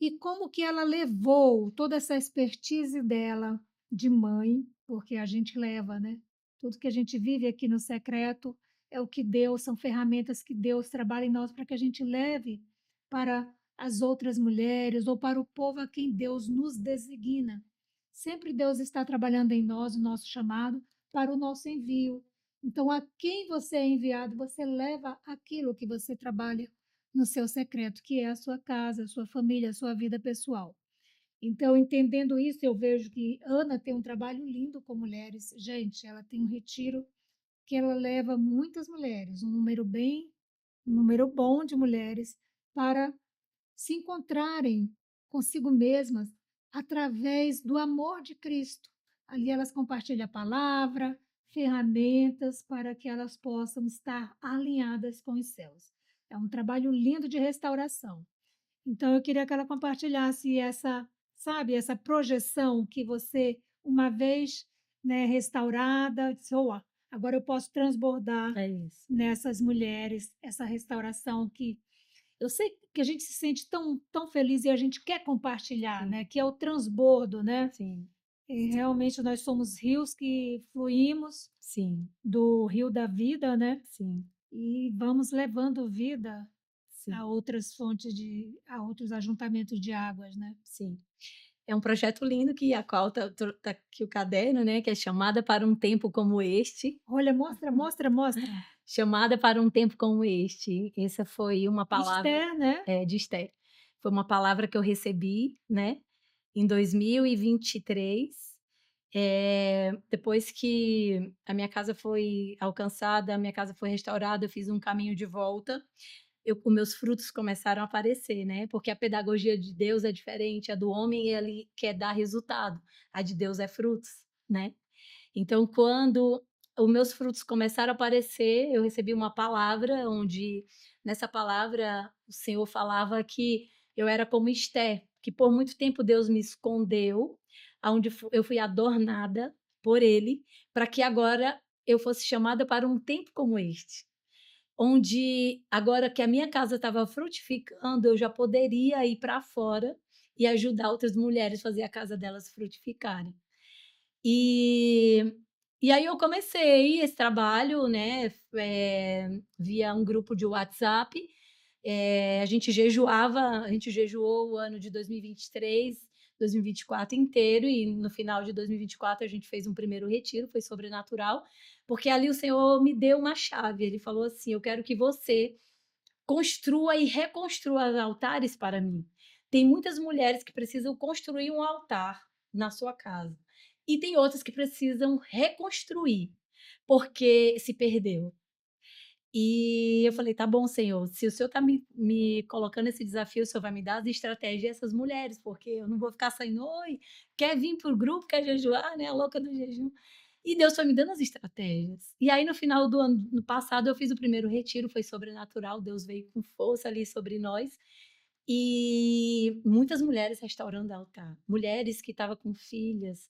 e como que ela levou toda essa expertise dela de mãe, porque a gente leva, né? Tudo que a gente vive aqui no secreto é o que Deus, são ferramentas que Deus trabalha em nós para que a gente leve para as outras mulheres ou para o povo a quem Deus nos designa. Sempre Deus está trabalhando em nós o nosso chamado para o nosso envio. Então, a quem você é enviado, você leva aquilo que você trabalha no seu secreto, que é a sua casa, a sua família, a sua vida pessoal. Então, entendendo isso, eu vejo que Ana tem um trabalho lindo com mulheres. Gente, ela tem um retiro que ela leva muitas mulheres, um número bom de mulheres, para se encontrarem consigo mesmas através do amor de Cristo. Ali elas compartilham a palavra, ferramentas para que elas possam estar alinhadas com os céus. É um trabalho lindo de restauração. Então eu queria que ela compartilhasse essa, sabe, essa projeção que você, uma vez, né, restaurada, disse: "Oa, agora eu posso transbordar É isso. nessas mulheres, essa restauração que eu sei que a gente se sente tão, tão feliz e a gente quer compartilhar, Sim, né? Que é o transbordo, né? sim. E realmente nós somos rios que fluímos Sim, do rio da vida, né, sim, e vamos levando vida sim, a outras fontes a outros ajuntamentos de águas, né. sim. É um projeto lindo que a qual tá aqui o caderno, né, que é Chamada para um Tempo Como Este. Olha, mostra, mostra, mostra. Chamada para um Tempo Como Este. Essa foi uma palavra Esther, né. de Esté. Foi uma palavra que eu recebi, né, em 2023, depois que a minha casa foi alcançada, a minha casa foi restaurada, eu fiz um caminho de volta, os meus frutos começaram a aparecer, né, porque a pedagogia de Deus é diferente, a do homem ele quer dar resultado, a de Deus é frutos, né. Então quando os meus frutos começaram a aparecer, eu recebi uma palavra onde, nessa palavra, o Senhor falava que eu era como Esté, que por muito tempo Deus me escondeu, aonde eu fui adornada por Ele, para que agora eu fosse chamada para um tempo como este. Onde agora que a minha casa estava frutificando, eu já poderia ir para fora e ajudar outras mulheres a fazer a casa delas frutificarem. E e aí eu comecei esse trabalho, né, via um grupo de WhatsApp, a gente jejuou o ano de 2023, 2024 inteiro e no final de 2024 a gente fez um primeiro retiro, foi sobrenatural, porque ali o Senhor me deu uma chave, ele falou assim: "Eu quero que você construa e reconstrua altares para mim. Tem muitas mulheres que precisam construir um altar na sua casa, e tem outras que precisam reconstruir, porque se perdeu. E eu falei: "Tá bom, Senhor, se o Senhor está me colocando esse desafio, o Senhor vai me dar as estratégias dessas mulheres, porque eu não vou ficar saindo: 'Oi, quer vir para o grupo, quer jejuar, né, a louca do jejum'". E Deus foi me dando as estratégias. E aí no final do ano no passado eu fiz o primeiro retiro, foi sobrenatural, Deus veio com força ali sobre nós, e muitas mulheres restaurando altar, mulheres que estavam com filhas,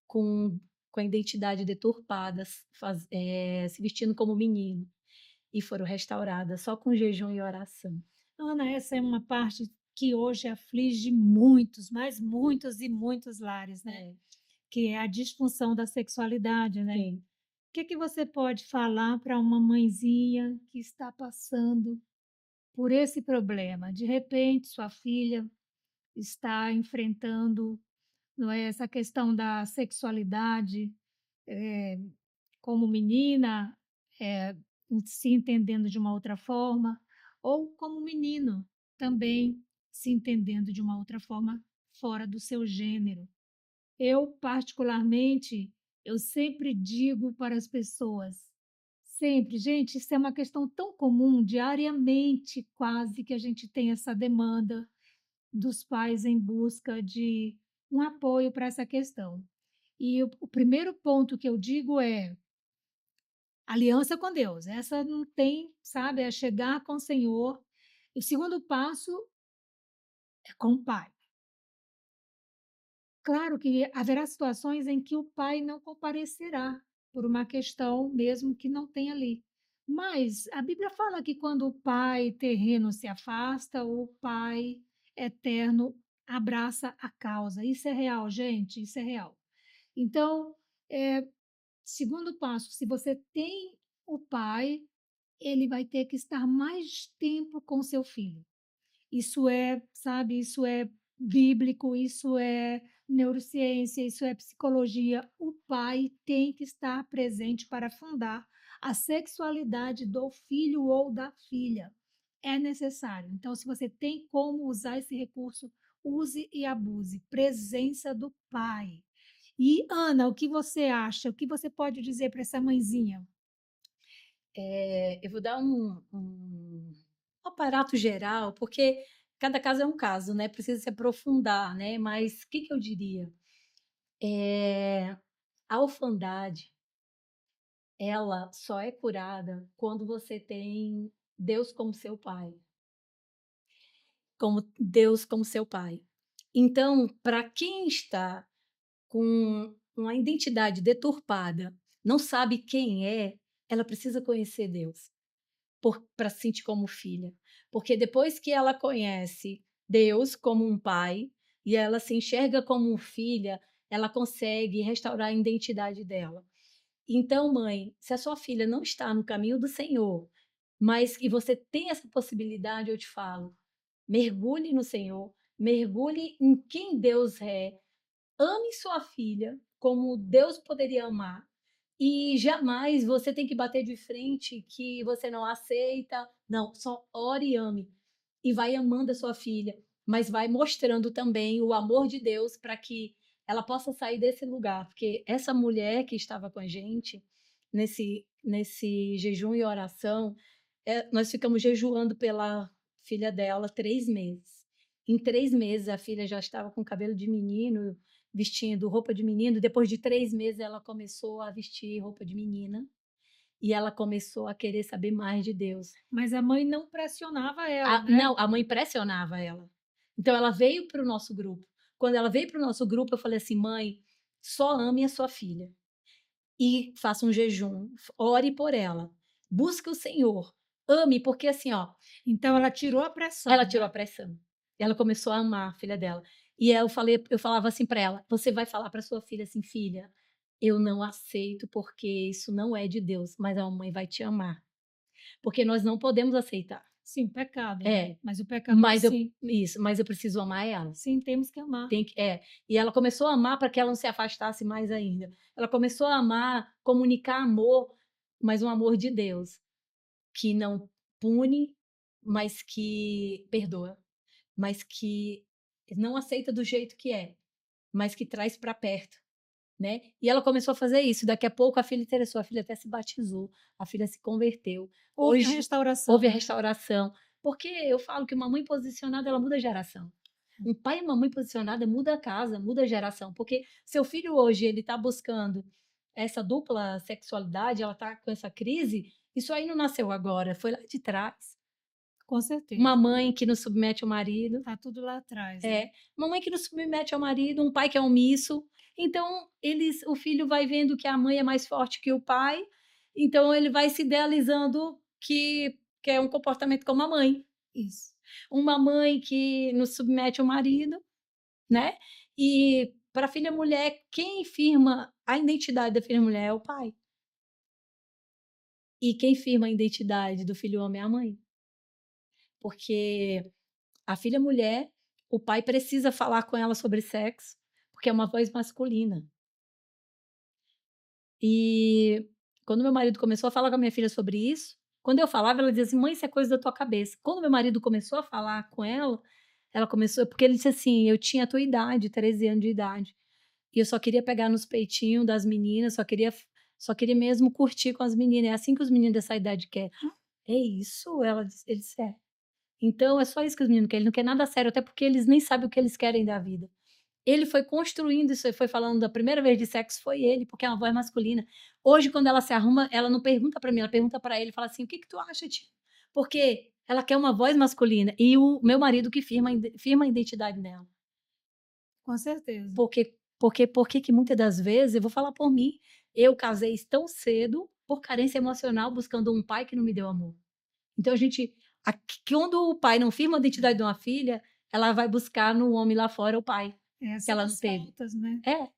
com com a identidade deturpada, se vestindo como menino. E foram restauradas só com jejum e oração. Ana, essa é uma parte que hoje aflige muitos, mas muitos e muitos lares, né, É, que é a disfunção da sexualidade, né. sim. O que que você pode falar para uma mãezinha que está passando por esse problema? De repente, sua filha está enfrentando, não é, essa questão da sexualidade, eh, como menina, eh, se entendendo de uma outra forma, ou como menino, também se entendendo de uma outra forma, fora do seu gênero. Eu, particularmente, eu sempre digo para as pessoas, sempre, gente, isso é uma questão tão comum, diariamente quase que a gente tem essa demanda dos pais em busca de um apoio para essa questão. E o primeiro ponto que eu digo é aliança com Deus, essa não tem, sabe, é chegar com o Senhor. E o segundo passo é com o pai. Claro que haverá situações em que o pai não comparecerá, por uma questão mesmo que não tem ali. Mas a Bíblia fala que quando o pai terreno se afasta, o pai eterno abraça a causa. Isso é real, gente, isso é real. Então, segundo passo, se você tem o pai, ele vai ter que estar mais tempo com seu filho. Isso é, sabe, isso é bíblico, isso é neurociência, isso é psicologia. O pai tem que estar presente para fundar a sexualidade do filho ou da filha. É necessário. Então, se você tem como usar esse recurso, use e abuse. Presença do pai. E, Ana, o que você acha? O que você pode dizer para essa mãezinha? Eu vou dar um aparato geral, porque cada caso é um caso, né, precisa se aprofundar, né, mas o que que eu diria? Eh, a orfandade, ela só é curada quando você tem Deus como seu pai, como Deus como seu pai. Então, para quem está com uma identidade deturpada, não sabe quem é, ela precisa conhecer Deus, para se sentir como filha. Porque depois que ela conhece Deus como um pai, e ela se enxerga como filha, ela consegue restaurar a identidade dela. Então, mãe, se a sua filha não está no caminho do Senhor, mas que você tem essa possibilidade, eu te falo, mergulhe no Senhor, mergulhe em quem Deus é, ame sua filha como Deus poderia amar. E jamais você tem que bater de frente que você não aceita. Não, só ore e ame. E vai amando a sua filha, mas vai mostrando também o amor de Deus para que ela possa sair desse lugar. Porque essa mulher que estava com a gente nesse jejum e oração, nós ficamos jejuando pela filha dela 3 meses. Em 3 meses, a filha já estava com cabelo de menino, vestindo roupa de menino. Depois de 3 meses, ela começou a vestir roupa de menina e ela começou a querer saber mais de Deus. Mas a mãe não pressionava ela, né? Não, a mãe pressionava ela. Então, ela veio para o nosso grupo. Quando ela veio para o nosso grupo, eu falei assim: mãe, só ame a sua filha e faça um jejum, ore por ela, busque o Senhor, ame, porque assim, ó, Então ela tirou a pressão, ela tirou a né? pressão. Ela começou a amar a filha dela. E eu falava assim para ela: "Você vai falar para sua filha assim: "Filha, eu não aceito porque isso não é de Deus, mas a mamãe vai te amar, porque nós não podemos aceitar". Sim, pecado, né? É, Mas o pecador mas eu sim, isso, mas eu preciso amar ela. sim, temos que amar. E ela começou a amar para que ela não se afastasse mais ainda. Ela começou a amar, comunicar amor, mas um amor de Deus, que não pune, mas que perdoa. Mas que não aceita do jeito que é, mas que traz para perto, né. E ela começou a fazer isso, daqui a pouco a filha interessou, a filha até se batizou, a filha se converteu. Houve a Hoje houve restauração, a né? restauração, porque eu falo que uma mãe posicionada, ela muda a geração. Um pai e uma mãe posicionada muda a casa, muda a geração, porque seu filho hoje ele está buscando essa dupla sexualidade, ela está com essa crise, isso aí não nasceu agora, foi lá de trás. Com Uma certeza. mãe que não submete o marido. Tá tudo lá atrás, né? É, uma mãe que não submete ao marido, um pai que é omisso. Então, o filho vai vendo que a mãe é mais forte que o pai, então ele vai se idealizando que quer um comportamento como a mãe. Isso. Uma mãe que não submete ao marido, né? E para a filha mulher, quem firma a identidade da filha mulher é o pai. E quem firma a identidade do filho homem é a mãe. Porque a filha mulher, o pai precisa falar com ela sobre sexo, porque é uma voz masculina. E quando meu marido começou a falar com a minha filha sobre isso, quando eu falava, ela dizia assim: "Mãe, isso é coisa da tua cabeça". Quando meu marido começou a falar com ela começou porque ele disse assim: "Eu tinha a tua idade, 13 anos de idade, e eu só queria pegar nos peitinhos das meninas, só queria mesmo curtir com as meninas, é assim que os meninos dessa idade querem". "É isso?" Ele disse: "É". Então é só isso que os meninos querem, ele não quer nada sério, até porque eles nem sabem o que eles querem da vida. Ele foi construindo isso, ele foi falando da primeira vez de sexo foi ele, porque é uma voz masculina. Hoje, quando ela se arruma, ela não pergunta para mim, ela pergunta para ele, fala assim: "O que que tu acha, tia?" Porque ela quer uma voz masculina e o meu marido que firma a identidade nela. Com certeza. Porque por que que muitas das vezes, eu vou falar por mim, eu casei tão cedo por carência emocional, buscando um pai que não me deu amor. Então a gente quando o pai não firma a identidade de uma filha, ela vai buscar no homem lá fora o pai, que São ela não as teve. faltas, né? É,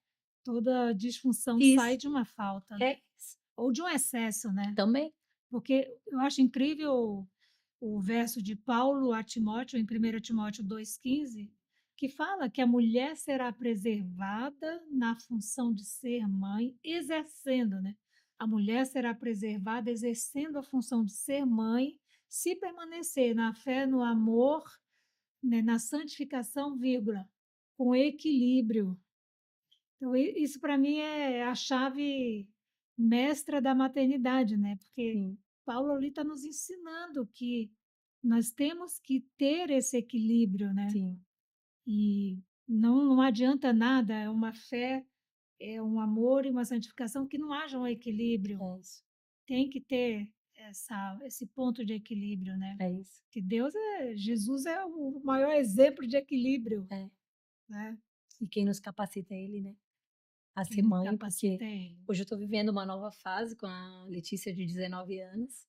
Toda disfunção sai isso, de uma falta, né? é isso. Ou de um excesso, né? Também. Porque eu acho incrível o verso de Paulo a Timóteo, em 1 Timóteo 2,15, que fala que a mulher será preservada na função de ser mãe, exercendo, né? A mulher será preservada exercendo a função de ser mãe, se permanecer na fé, no amor, né, na santificação, vírgula, com equilíbrio. Então, isso para mim é a chave mestra da maternidade, né? Porque Sim, Paulo ali está nos ensinando que nós temos que ter esse equilíbrio, né? sim, E não adianta nada, é uma fé, é um amor e uma santificação que não haja um equilíbrio. é isso, Tem que ter esse ponto de equilíbrio, né? é isso. Que Jesus é o maior exemplo de equilíbrio, É. né? E quem nos capacita é ele, né, a Quem ser nos mãe, porque capacita é Ele. hoje eu estou vivendo uma nova fase com a Letícia de 19 anos,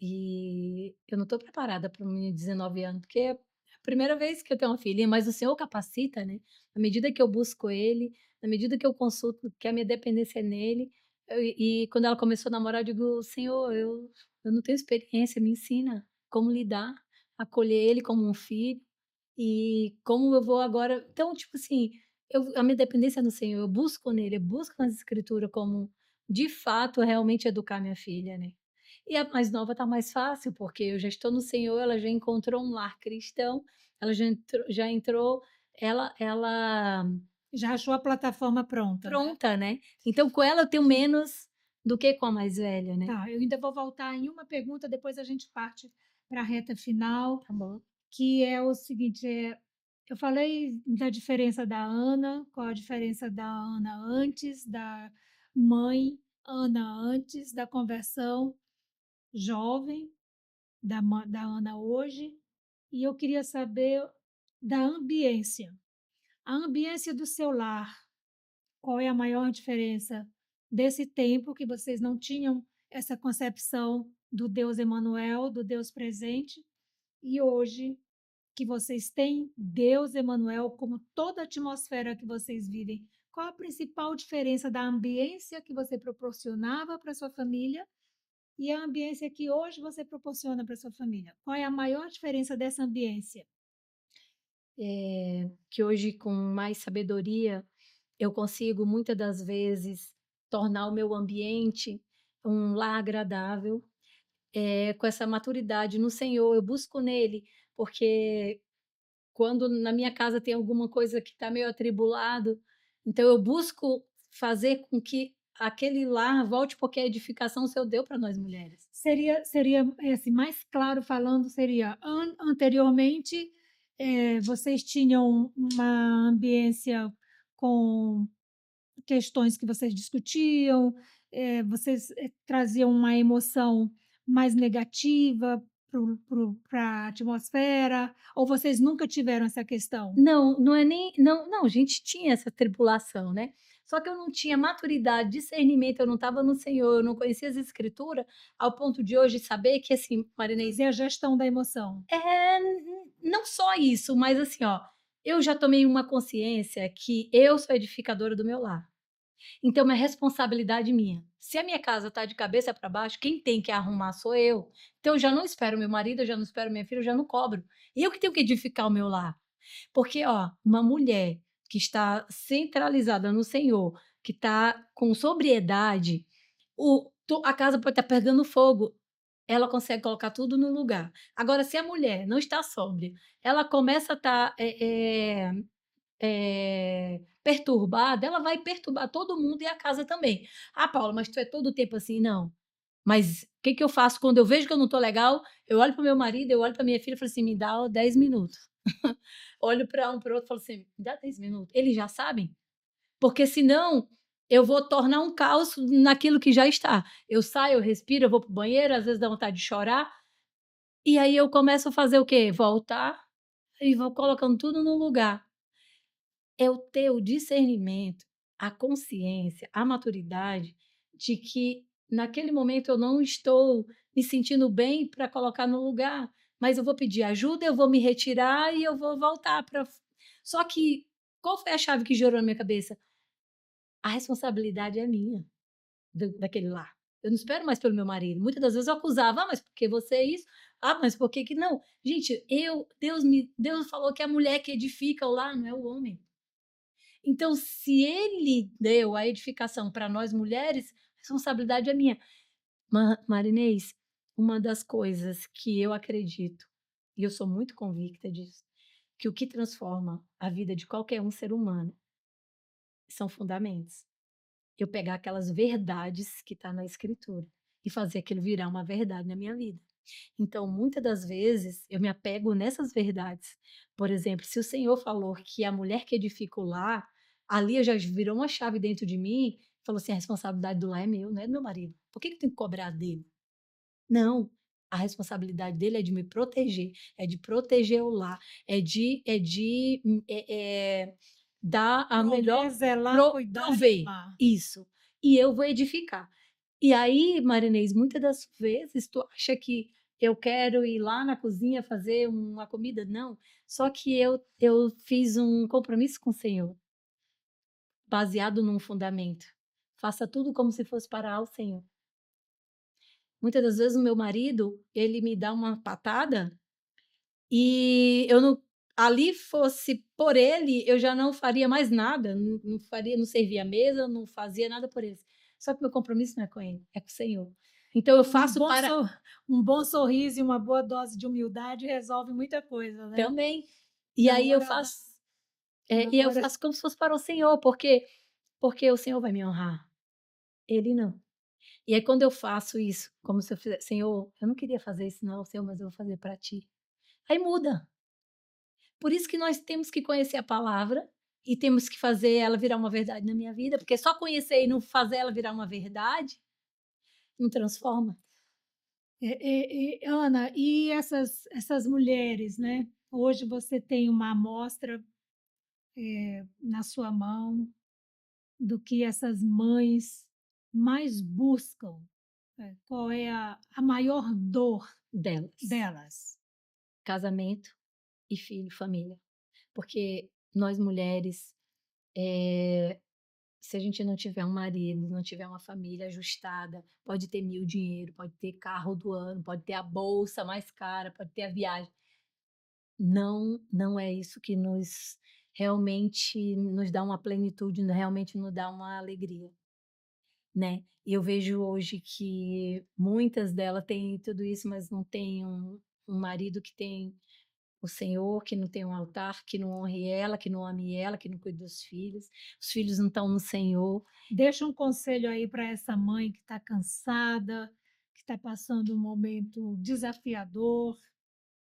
e eu não estou preparada para um menino de 19 anos, porque é a primeira vez que eu tenho uma filhinha, mas o Senhor capacita, né, à medida que eu busco ele, na medida que eu consulto que a minha dependência é nele, e quando ela começou a namorar, eu digo: "Senhor, eu não tenho experiência, me ensina como lidar, acolher ele como um filho, e como eu vou agora". Então, tipo assim, a minha dependência é no Senhor, eu busco nele, eu busco nas escrituras como, de fato, realmente educar minha filha, né. E a mais nova tá mais fácil, porque eu já estou no Senhor, ela já encontrou um lar cristão, ela já entrou, ela Já achou a plataforma pronta, né? pronta, né. Então com ela eu tenho menos do que com a mais velha, né. Tá, eu ainda vou voltar em uma pergunta, depois a gente parte para a reta final, Tá bom. que é o seguinte, eu falei da diferença da Ana, qual a diferença da Ana antes da mãe, Ana antes da conversão, jovem, da Ana hoje, e eu queria saber da ambiência. A ambiência do seu lar, qual é a maior diferença desse tempo que vocês não tinham essa concepção do Deus Emanuel, do Deus presente, e hoje que vocês têm Deus Emanuel como toda a atmosfera que vocês vivem? Qual a principal diferença da ambiência que você proporcionava para sua família e a ambiência que hoje você proporciona para sua família? Qual é a maior diferença dessa ambiência? Que hoje com mais sabedoria, eu consigo muitas das vezes tornar o meu ambiente um lar agradável, com essa maturidade no Senhor, eu busco nele, porque quando na minha casa tem alguma coisa que está meio atribulado, então eu busco fazer com que aquele lar volte, porque a edificação o Senhor deu para nós mulheres. Seria, assim, mais claro falando, seria anteriormente, vocês tinham uma ambiência com questões que vocês discutiam, vocês, traziam uma emoção mais negativa para a atmosfera, ou vocês nunca tiveram essa questão? Não, não é nem não, não, a gente tinha essa tribulação, né, só que eu não tinha maturidade, discernimento, eu não estava no Senhor, eu não conhecia as escritura, ao ponto de hoje saber que, assim, Marinês, Fazer a gestão da emoção. não só isso, mas assim, ó, eu já tomei uma consciência que eu sou edificadora do meu lar. Então é responsabilidade minha. Se a minha casa está de cabeça para baixo, quem tem que arrumar sou eu. Então eu já não espero meu marido, eu já não espero minha filha, eu já não cobro. Eu que tenho que edificar o meu lar. Porque, ó, uma mulher que está centralizada no Senhor, que está com sobriedade, a casa pode estar pegando fogo, ela consegue colocar tudo no lugar. Agora, se a mulher não está sóbria, ela começa a estar perturbada, ela vai perturbar todo mundo e a casa também. "Ah, Paula, mas tu é todo o tempo assim?" "Não, mas o que que eu faço quando eu vejo que eu não estou legal?" Eu olho para o meu marido, eu olho para minha filha e falo assim: "Me dá 10 minutos." Olho para um, para o outro e falo assim: "Me dá 10 minutos." Eles já sabem, porque senão eu vou tornar um caos naquilo que já está. Eu saio, eu respiro, eu vou para o banheiro, às vezes dá vontade de chorar, e aí eu começo a fazer o quê? Voltar e vou colocando tudo no lugar. É o ter o discernimento, a consciência, a maturidade de que naquele momento eu não estou me sentindo bem para colocar no lugar, mas eu vou pedir ajuda, eu vou me retirar e eu vou voltar para. Só que qual foi a chave que gerou na minha cabeça? A responsabilidade é minha, daquele lá. Eu não espero mais pelo meu marido. Muitas das vezes eu acusava: "Ah, mas por que você é isso? Ah, mas por que que não?" Gente, Deus falou que é a mulher que edifica o lar, não é o homem. Então, se ele deu a edificação para nós mulheres, a responsabilidade é minha. Marinês, uma das coisas que eu acredito, e eu sou muito convicta disso, que o que transforma a vida de qualquer um ser humano são fundamentos. Eu pegar aquelas verdades que está na escritura e fazer aquilo virar uma verdade na minha vida. Então, muitas das vezes, eu me apego nessas verdades. Por exemplo, se o Senhor falou que a mulher que edifica o lar, ali já virou uma chave dentro de mim, falou assim: "A responsabilidade do lar é meu, não é do meu marido. Por que que eu tenho que cobrar dele?" Não, a responsabilidade dele é de me proteger, é de proteger o lar, dar a Prover, melhor zelar, cuidar e prover, amar. isso. E eu vou edificar. E aí, Marinês, muitas das vezes tu acha que eu quero ir lá na cozinha fazer uma comida, não, só que eu fiz um compromisso com o Senhor. baseado num fundamento. Faça tudo como se fosse para o Senhor. Muitas das vezes o meu marido, ele me dá uma patada e eu não ali fosse por ele, eu já não faria mais nada, não faria, não servia a mesa, não fazia nada por ele. Só que meu compromisso não é com ele, é com o Senhor. Então eu Um faço bom para sor um bom sorriso e uma boa dose de humildade resolve muita coisa, né. também. E Na aí eu hora da faço na e eu hora faço como se fosse para o Senhor, porque o Senhor vai me honrar, ele não. E aí quando eu faço isso, como se eu fizesse: "Senhor, eu não queria fazer isso não, Senhor, mas eu vou fazer para ti". Aí muda. Por isso que nós temos que conhecer a palavra e temos que fazer ela virar uma verdade na minha vida, porque só conhecer e não fazer ela virar uma verdade, não transforma. Ana, e essas mulheres, né, hoje você tem uma amostra, na sua mão do que essas mães mais buscam, qual é a maior dor Delas. delas? Casamento e filho, família. Porque nós mulheres, eh, se a gente não tiver um marido, não tiver uma família ajustada, pode ter 1000 dinheiro, pode ter carro do ano, pode ter a bolsa mais cara, pode ter a viagem. Não é isso que nos realmente nos dá uma plenitude, realmente nos dá uma alegria, né. E eu vejo hoje que muitas delas têm tudo isso, mas não tem um marido que tem o Senhor, que não tem um altar, que não honre ela, que não ame ela, que não cuide dos filhos. Os filhos não estão no Senhor. Deixa um conselho aí para essa mãe que está cansada, que está passando um momento desafiador,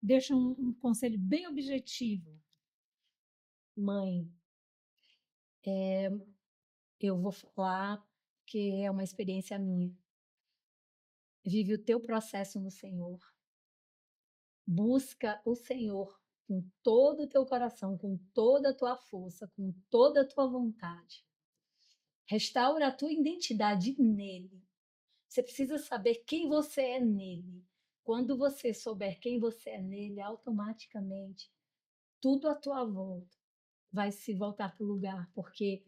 deixa um conselho bem objetivo. Mãe, eu vou falar que é uma experiência minha. Vive o teu processo no Senhor. Busca o Senhor com todo o teu coração, com toda a tua força, com toda a tua vontade. Restaura a tua identidade nele. Você precisa saber quem você é nele. Quando você souber quem você é nele, automaticamente tudo à tua volta vai se voltar para o lugar, porque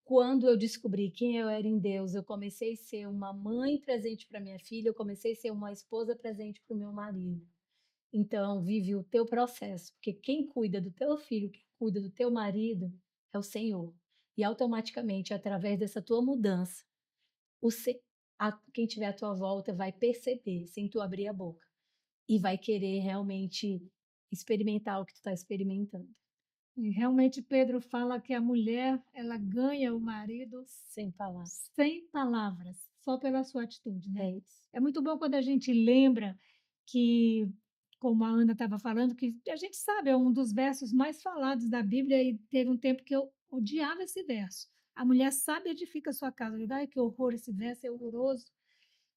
quando eu descobri quem eu era em Deus, eu comecei a ser uma mãe presente para minha filha, eu comecei a ser uma esposa presente para o meu marido. Então, vive o teu processo, porque quem cuida do teu filho, quem cuida do teu marido é o Senhor. E automaticamente, através dessa tua mudança, o se quem tiver à tua volta vai perceber, sem tu abrir a boca, e vai querer realmente experimentar o que tu está experimentando. E realmente Pedro fala que a mulher, ela ganha o marido Sem palavras. sem palavras, só pela sua atitude, né. É isso. É muito bom quando a gente lembra que, como a Ana estava falando, que a gente sabe, é um dos versos mais falados da Bíblia e teve um tempo que eu odiava esse verso. A mulher sábia edifica a sua casa. Eu digo: "Ai, que horror, esse verso é horroroso".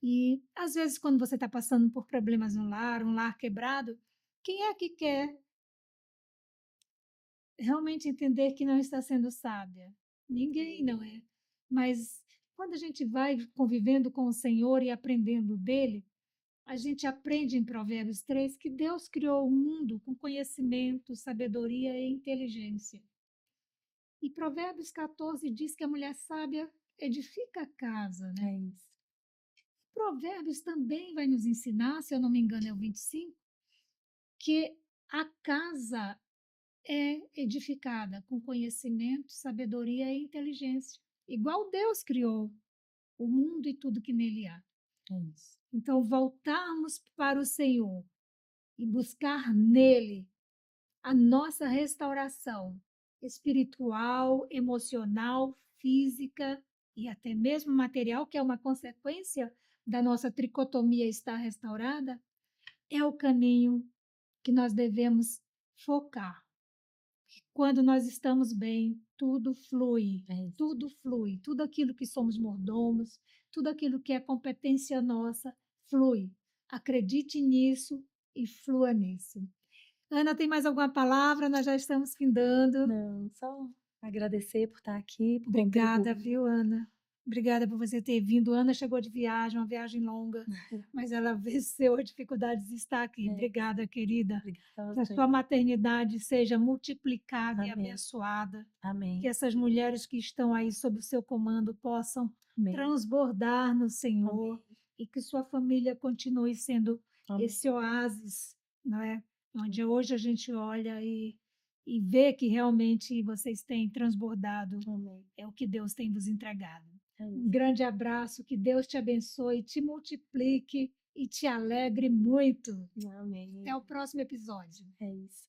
E, às vezes, quando você está passando por problemas no lar, um lar quebrado, quem é que quer realmente entender que não está sendo sábia? Ninguém, não é? Mas quando a gente vai convivendo com o Senhor e aprendendo dele, a gente aprende em Provérbios 3 que Deus criou o mundo com conhecimento, sabedoria e inteligência. E Provérbios 14 diz que a mulher sábia edifica a casa, né? É isso. Provérbios também vai nos ensinar, se eu não me engano, é o 25, que a casa é edificada com conhecimento, sabedoria e inteligência, igual Deus criou o mundo e tudo que nele há. É isso. Então, voltarmos para o Senhor e buscar nele a nossa restauração espiritual, emocional, física e até mesmo material, que é uma consequência da nossa tricotomia estar restaurada, é o caminho que nós devemos focar. Quando nós estamos bem, É isso. tudo flui, tudo aquilo que somos mordomos, tudo aquilo que é competência nossa, flui. Acredite nisso e flua nisso. Ana, tem mais alguma palavra? Nós já estamos findando. Não, só agradecer por estar aqui, por Obrigada, contribuir. viu, Ana? Obrigada por você ter vindo. Ana chegou de viagem, uma viagem longa, mas ela venceu as dificuldades de estar aqui. É, Obrigada, querida. obrigada a Que a você. sua maternidade seja multiplicada e Amém, abençoada. Que amém, essas mulheres que estão aí sob o seu comando possam amém, transbordar no amém, Senhor e que sua família continue sendo amém, esse oásis, não é? Onde hoje a gente olha e vê que realmente vocês têm transbordado, amém. é o que Deus tem vos entregado. É Um isso. grande abraço, que Deus te abençoe, te multiplique e te alegre muito. Até Amém. o próximo episódio. É isso.